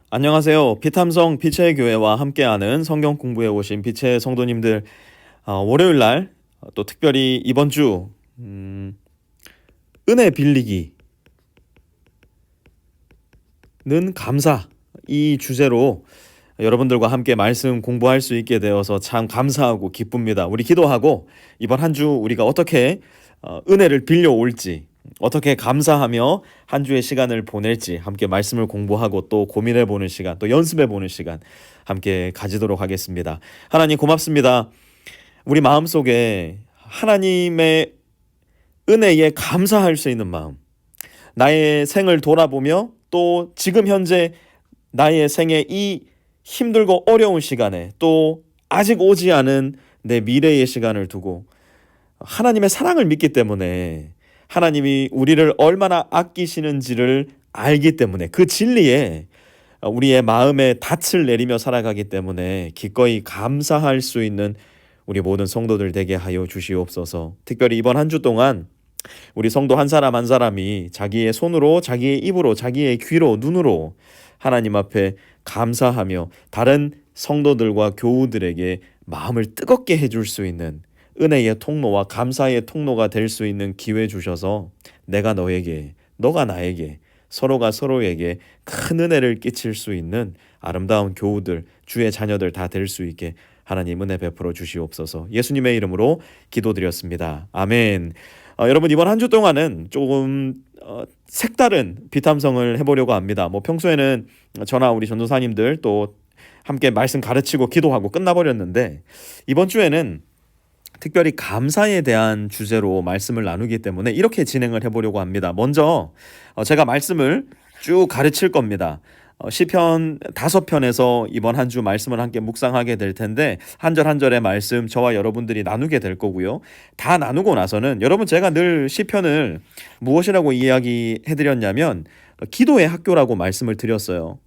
안녕하세요. 피탐성 빛의 교회와 함께하는 성경 공부에 오신 빛의 성도님들, 월요일 날 또 특별히 이번 주 은혜 빌리기는 감사, 이 주제로 여러분들과 함께 말씀 공부할 수 있게 되어서 참 감사하고 기쁩니다. 우리 기도하고 이번 한 주 우리가 어떻게 은혜를 빌려올지, 어떻게 감사하며 한 주의 시간을 보낼지 함께 말씀을 공부하고 또 고민해보는 시간, 또 연습해보는 시간 함께 가지도록 하겠습니다. 하나님 고맙습니다. 우리 마음속에 하나님의 은혜에 감사할 수 있는 마음, 나의 생을 돌아보며 또 지금 현재 나의 생의 이 힘들고 어려운 시간에 또 아직 오지 않은 내 미래의 시간을 두고 하나님의 사랑을 믿기 때문에, 하나님이 우리를 얼마나 아끼시는지를 알기 때문에, 그 진리에 우리의 마음에 닻을 내리며 살아가기 때문에 기꺼이 감사할 수 있는 우리 모든 성도들 되게 하여 주시옵소서. 특별히 이번 한 주 동안 우리 성도 한 사람 한 사람이 자기의 손으로, 자기의 입으로, 자기의 귀로, 눈으로 하나님 앞에 감사하며 다른 성도들과 교우들에게 마음을 뜨겁게 해줄 수 있는 은혜의 통로와 감사의 통로가 될 수 있는 기회 주셔서 내가 너에게, 너가 나에게, 서로가 서로에게 큰 은혜를 끼칠 수 있는 아름다운 교우들, 주의 자녀들 다 될 수 있게 하나님 은혜 베풀어 주시옵소서. 예수님의 이름으로 기도드렸습니다. 아멘. 여러분, 이번 한 주 동안은 조금 색다른 비탐성을 해보려고 합니다. 평소에는 저나 우리 전도사님들 또 함께 말씀 가르치고 기도하고 끝나버렸는데, 이번 주에는 특별히 감사에 대한 주제로 말씀을 나누기 때문에 이렇게 진행을 해보려고 합니다. 먼저 제가 말씀을 쭉 가르칠 겁니다. 시편 5편에서 이번 한 주 말씀을 함께 묵상하게 될 텐데, 한 절 한 절의 말씀 저와 여러분들이 나누게 될 거고요. 다 나누고 나서는, 여러분, 제가 늘 시편을 무엇이라고 이야기해드렸냐면 기도의 학교라고 말씀을 드렸어요.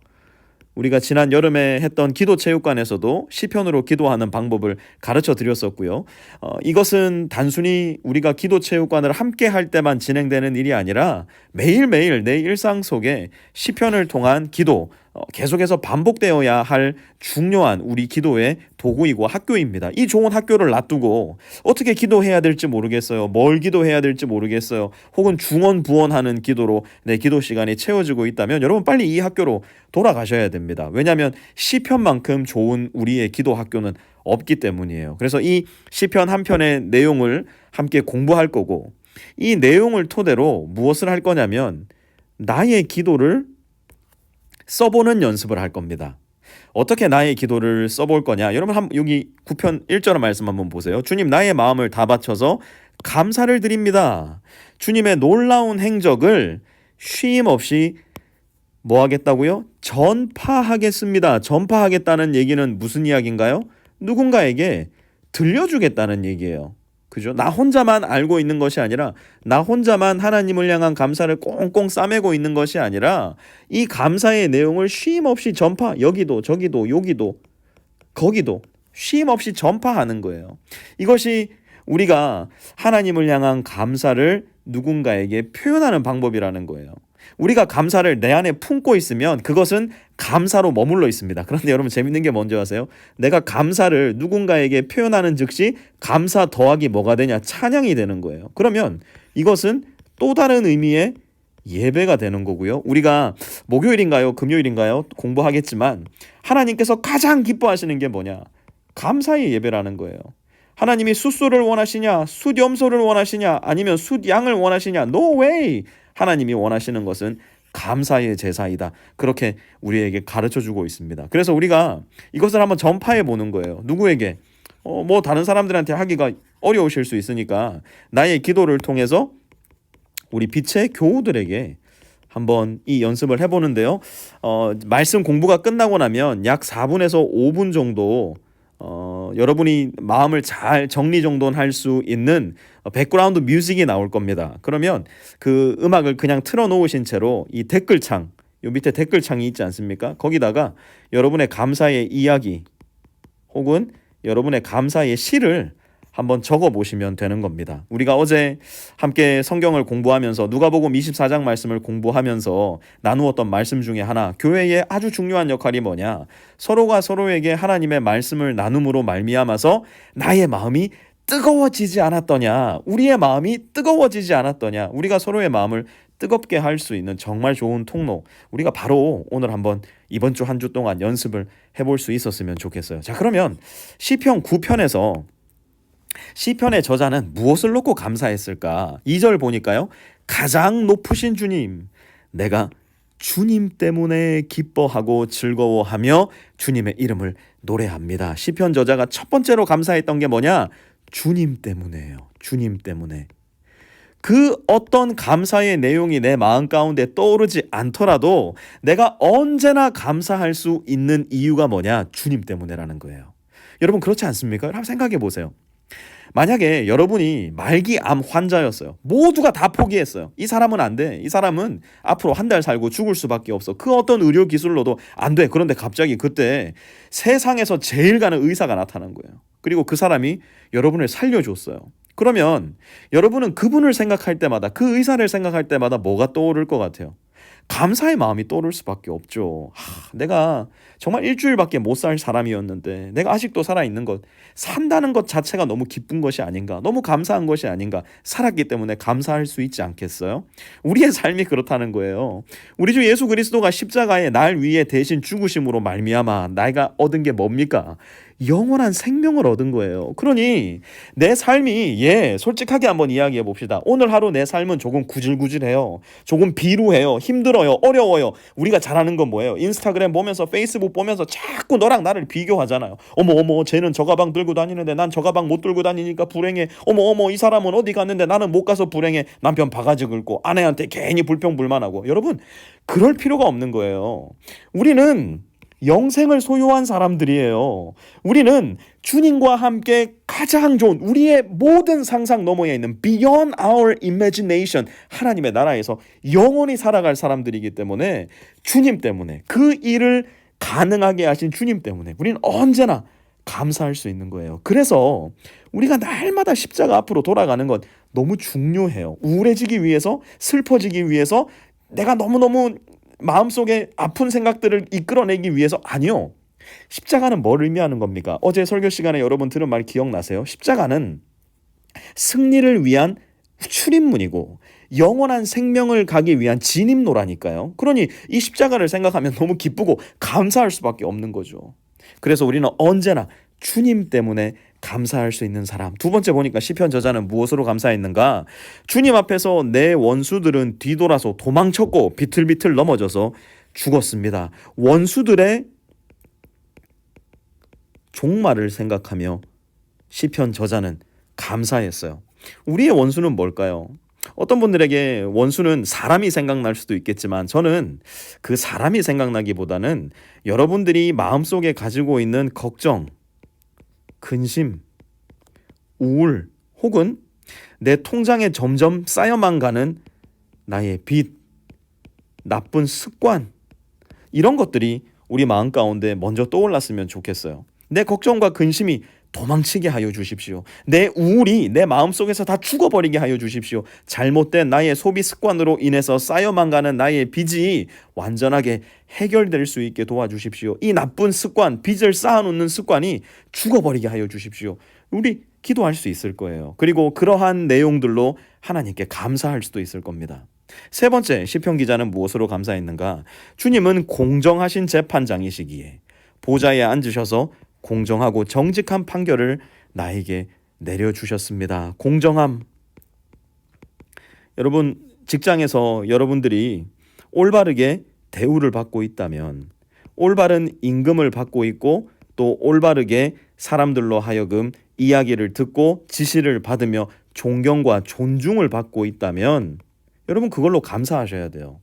우리가 지난 여름에 했던 기도체육관에서도 시편으로 기도하는 방법을 가르쳐 드렸었고요. 이것은 단순히 우리가 기도체육관을 함께 할 때만 진행되는 일이 아니라 매일매일 내 일상 속에 시편을 통한 기도, 계속해서 반복되어야 할 중요한 우리 기도의 도구이고 학교입니다. 이 좋은 학교를 놔두고 어떻게 기도해야 될지 모르겠어요. 뭘 기도해야 될지 모르겠어요. 혹은 중언부언하는 기도로 내 기도 시간이 채워지고 있다면 여러분 빨리 이 학교로 돌아가셔야 됩니다. 왜냐하면 시편만큼 좋은 우리의 기도 학교는 없기 때문이에요. 그래서 이 시편 한 편의 내용을 함께 공부할 거고, 이 내용을 토대로 무엇을 할 거냐면 나의 기도를 써보는 연습을 할 겁니다. 어떻게 나의 기도를 써볼 거냐? 여러분, 여기 9편 1절 말씀 한번 보세요. 주님, 나의 마음을 다 바쳐서 감사를 드립니다. 주님의 놀라운 행적을 쉼 없이 뭐 하겠다고요? 전파하겠습니다. 전파하겠다는 얘기는 무슨 이야기인가요? 누군가에게 들려주겠다는 얘기예요. 그죠? 나 혼자만 알고 있는 것이 아니라, 나 혼자만 하나님을 향한 감사를 꽁꽁 싸매고 있는 것이 아니라, 이 감사의 내용을 쉼 없이 전파, 여기도 저기도 여기도 거기도 쉼 없이 전파하는 거예요. 이것이 우리가 하나님을 향한 감사를 누군가에게 표현하는 방법이라는 거예요. 우리가 감사를 내 안에 품고 있으면 그것은 감사로 머물러 있습니다. 그런데 여러분, 재밌는 게 뭔지 아세요? 내가 감사를 누군가에게 표현하는 즉시 감사 더하기 뭐가 되냐? 찬양이 되는 거예요. 그러면 이것은 또 다른 의미의 예배가 되는 거고요. 우리가 목요일인가요? 금요일인가요? 공부하겠지만 하나님께서 가장 기뻐하시는 게 뭐냐? 감사의 예배라는 거예요. 하나님이 숫소를 원하시냐? 숫염소를 원하시냐? 아니면 숫양을 원하시냐? No way! 하나님이 원하시는 것은 감사의 제사이다. 그렇게 우리에게 가르쳐주고 있습니다. 그래서 우리가 이것을 한번 전파해 보는 거예요. 누구에게? 다른 사람들한테 하기가 어려우실 수 있으니까 나의 기도를 통해서 우리 빛의 교우들에게 한번 이 연습을 해보는데요. 말씀 공부가 끝나고 나면 약 4분에서 5분 정도 여러분이 마음을 잘 정리정돈할 수 있는 백그라운드 뮤직이 나올 겁니다. 그러면 그 음악을 그냥 틀어놓으신 채로 이 댓글창, 요 밑에 댓글창이 있지 않습니까? 거기다가 여러분의 감사의 이야기 혹은 여러분의 감사의 시를 한번 적어 보시면 되는 겁니다. 우리가 어제 함께 성경을 공부하면서 누가복음 24장 말씀을 공부하면서 나누었던 말씀 중에 하나, 교회의 아주 중요한 역할이 뭐냐? 서로가 서로에게 하나님의 말씀을 나눔으로 말미암아서 나의 마음이 뜨거워지지 않았더냐? 우리의 마음이 뜨거워지지 않았더냐? 우리가 서로의 마음을 뜨겁게 할 수 있는 정말 좋은 통로, 우리가 바로 오늘 한번 이번 주 한 주 동안 연습을 해볼 수 있었으면 좋겠어요. 자, 그러면 시편 9편에서 시편의 저자는 무엇을 놓고 감사했을까? 2절 보니까요, 가장 높으신 주님, 내가 주님 때문에 기뻐하고 즐거워하며 주님의 이름을 노래합니다. 시편 저자가 첫 번째로 감사했던 게 뭐냐? 주님 때문에요. 주님 때문에. 그 어떤 감사의 내용이 내 마음 가운데 떠오르지 않더라도 내가 언제나 감사할 수 있는 이유가 뭐냐? 주님 때문에라는 거예요. 여러분 그렇지 않습니까? 한번 생각해 보세요. 만약에 여러분이 말기암 환자였어요. 모두가 다 포기했어요. 이 사람은 안 돼. 이 사람은 앞으로 한 달 살고 죽을 수밖에 없어. 그 어떤 의료 기술로도 안 돼. 그런데 갑자기 그때 세상에서 제일 가는 의사가 나타난 거예요. 그리고 그 사람이 여러분을 살려줬어요. 그러면 여러분은 그분을 생각할 때마다, 그 의사를 생각할 때마다 뭐가 떠오를 것 같아요? 감사의 마음이 떠오를 수밖에 없죠. 내가 정말 일주일밖에 못 살 사람이었는데 내가 아직도 살아있는 것, 산다는 것 자체가 너무 기쁜 것이 아닌가, 너무 감사한 것이 아닌가, 살았기 때문에 감사할 수 있지 않겠어요? 우리의 삶이 그렇다는 거예요. 우리 주 예수 그리스도가 십자가에 날 위해 대신 죽으심으로 말미암아 내가 얻은 게 뭡니까? 영원한 생명을 얻은 거예요. 그러니 내 삶이, 솔직하게 한번 이야기해 봅시다. 오늘 하루 내 삶은 조금 구질구질해요. 조금 비루해요. 힘들어요. 어려워요. 우리가 잘하는 건 뭐예요? 인스타그램 보면서, 페이스북 보면서 자꾸 너랑 나를 비교하잖아요. 어머 쟤는 저 가방 들고 다니는데 난 저 가방 못 들고 다니니까 불행해. 어머 이 사람은 어디 갔는데 나는 못 가서 불행해. 남편 바가지 긁고 아내한테 괜히 불평불만하고. 여러분 그럴 필요가 없는 거예요. 우리는 영생을 소유한 사람들이에요. 우리는 주님과 함께 가장 좋은, 우리의 모든 상상 너머에 있는 beyond our imagination, 하나님의 나라에서 영원히 살아갈 사람들이기 때문에, 주님 때문에, 그 일을 가능하게 하신 주님 때문에 우리는 언제나 감사할 수 있는 거예요. 그래서 우리가 날마다 십자가 앞으로 돌아가는 것 너무 중요해요. 우울해지기 위해서, 슬퍼지기 위해서, 내가 너무너무 마음속에 아픈 생각들을 이끌어내기 위해서, 아니요. 십자가는 뭘 의미하는 겁니까? 어제 설교 시간에 여러분 들은 말 기억나세요? 십자가는 승리를 위한 출입문이고 영원한 생명을 가기 위한 진입로라니까요. 그러니 이 십자가를 생각하면 너무 기쁘고 감사할 수밖에 없는 거죠. 그래서 우리는 언제나 주님 때문에 감사할 수 있는 사람. 두 번째 보니까 시편 저자는 무엇으로 감사했는가? 주님 앞에서 내 원수들은 뒤돌아서 도망쳤고 비틀비틀 넘어져서 죽었습니다. 원수들의 종말을 생각하며 시편 저자는 감사했어요. 우리의 원수는 뭘까요? 어떤 분들에게 원수는 사람이 생각날 수도 있겠지만, 저는 그 사람이 생각나기보다는 여러분들이 마음속에 가지고 있는 걱정, 근심, 우울, 혹은 내 통장에 점점 쌓여만 가는 나의 빚, 나쁜 습관, 이런 것들이 우리 마음 가운데 먼저 떠올랐으면 좋겠어요. 내 걱정과 근심이 도망치게 하여 주십시오. 내 우울이 내 마음속에서 다 죽어버리게 하여 주십시오. 잘못된 나의 소비 습관으로 인해서 쌓여만 가는 나의 빚이 완전하게 해결될 수 있게 도와주십시오. 이 나쁜 습관, 빚을 쌓아놓는 습관이 죽어버리게 하여 주십시오. 우리 기도할 수 있을 거예요. 그리고 그러한 내용들로 하나님께 감사할 수도 있을 겁니다. 세 번째, 시편 기자는 무엇으로 감사했는가? 주님은 공정하신 재판장이시기에 보좌에 앉으셔서 공정하고 정직한 판결을 나에게 내려주셨습니다. 공정함. 여러분, 직장에서 여러분들이 올바르게 대우를 받고 있다면, 올바른 임금을 받고 있고 또 올바르게 사람들로 하여금 이야기를 듣고 지시를 받으며 존경과 존중을 받고 있다면 여러분 그걸로 감사하셔야 돼요.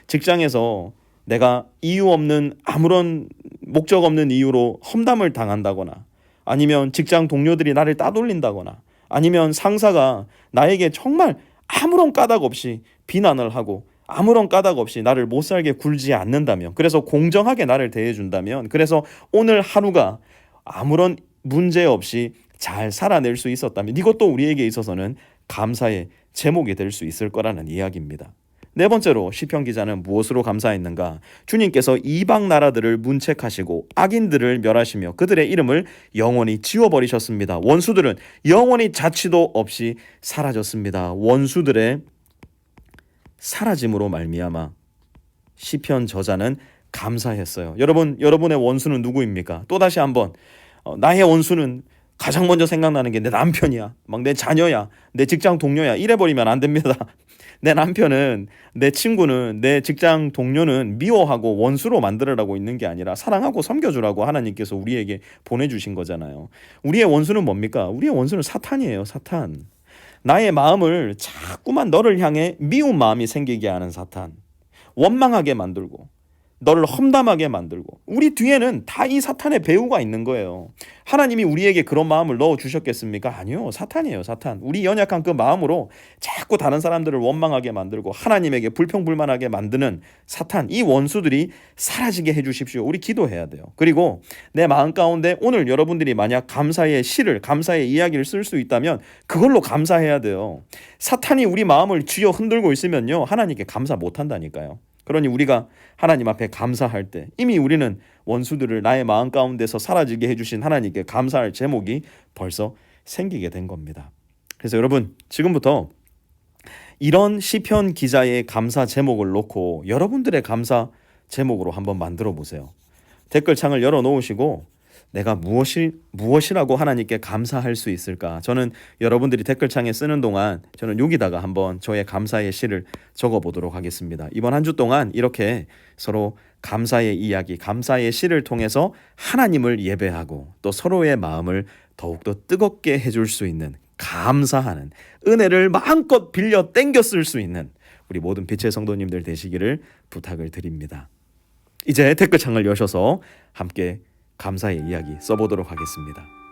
직장에서 내가 이유 없는, 아무런 목적 없는 이유로 험담을 당한다거나, 아니면 직장 동료들이 나를 따돌린다거나, 아니면 상사가 나에게 정말 아무런 까닭 없이 비난을 하고 아무런 까닭 없이 나를 못살게 굴지 않는다면, 그래서 공정하게 나를 대해준다면, 그래서 오늘 하루가 아무런 문제 없이 잘 살아낼 수 있었다면 이것도 우리에게 있어서는 감사의 제목이 될 수 있을 거라는 이야기입니다. 네 번째로 시편 기자는 무엇으로 감사했는가? 주님께서 이방 나라들을 문책하시고 악인들을 멸하시며 그들의 이름을 영원히 지워버리셨습니다. 원수들은 영원히 자취도 없이 사라졌습니다. 원수들의 사라짐으로 말미암아 시편 저자는 감사했어요. 여러분, 여러분의 원수는 누구입니까? 또다시 한번 나의 원수는 가장 먼저 생각나는 게 내 남편이야, 막 내 자녀야, 내 직장 동료야, 이래버리면 안 됩니다. 내 남편은, 내 친구는, 내 직장 동료는 미워하고 원수로 만들으라고 있는 게 아니라 사랑하고 섬겨주라고 하나님께서 우리에게 보내주신 거잖아요. 우리의 원수는 뭡니까? 우리의 원수는 사탄이에요. 사탄. 나의 마음을 자꾸만 너를 향해 미운 마음이 생기게 하는 사탄. 원망하게 만들고 너를 험담하게 만들고, 우리 뒤에는 다 이 사탄의 배후가 있는 거예요. 하나님이 우리에게 그런 마음을 넣어주셨겠습니까? 아니요. 사탄이에요. 사탄. 우리 연약한 그 마음으로 자꾸 다른 사람들을 원망하게 만들고 하나님에게 불평불만하게 만드는 사탄, 이 원수들이 사라지게 해주십시오. 우리 기도해야 돼요. 그리고 내 마음 가운데 오늘 여러분들이 만약 감사의 시를, 감사의 이야기를 쓸 수 있다면 그걸로 감사해야 돼요. 사탄이 우리 마음을 쥐어 흔들고 있으면요, 하나님께 감사 못한다니까요. 그러니 우리가 하나님 앞에 감사할 때 이미 우리는 원수들을 나의 마음 가운데서 사라지게 해주신 하나님께 감사할 제목이 벌써 생기게 된 겁니다. 그래서 여러분, 지금부터 이런 시편 기자의 감사 제목을 놓고 여러분들의 감사 제목으로 한번 만들어 보세요. 댓글창을 열어 놓으시고 내가 무엇이라고 하나님께 감사할 수 있을까? 저는 여러분들이 댓글창에 쓰는 동안 저는 여기다가 한번 저의 감사의 시를 적어보도록 하겠습니다. 이번 한 주 동안 이렇게 서로 감사의 이야기, 감사의 시를 통해서 하나님을 예배하고 또 서로의 마음을 더욱더 뜨겁게 해줄 수 있는, 감사하는, 은혜를 마음껏 빌려 땡겨 쓸 수 있는 우리 모든 빛의 성도님들 되시기를 부탁을 드립니다. 이제 댓글창을 여셔서 함께 감사의 이야기 써보도록 하겠습니다.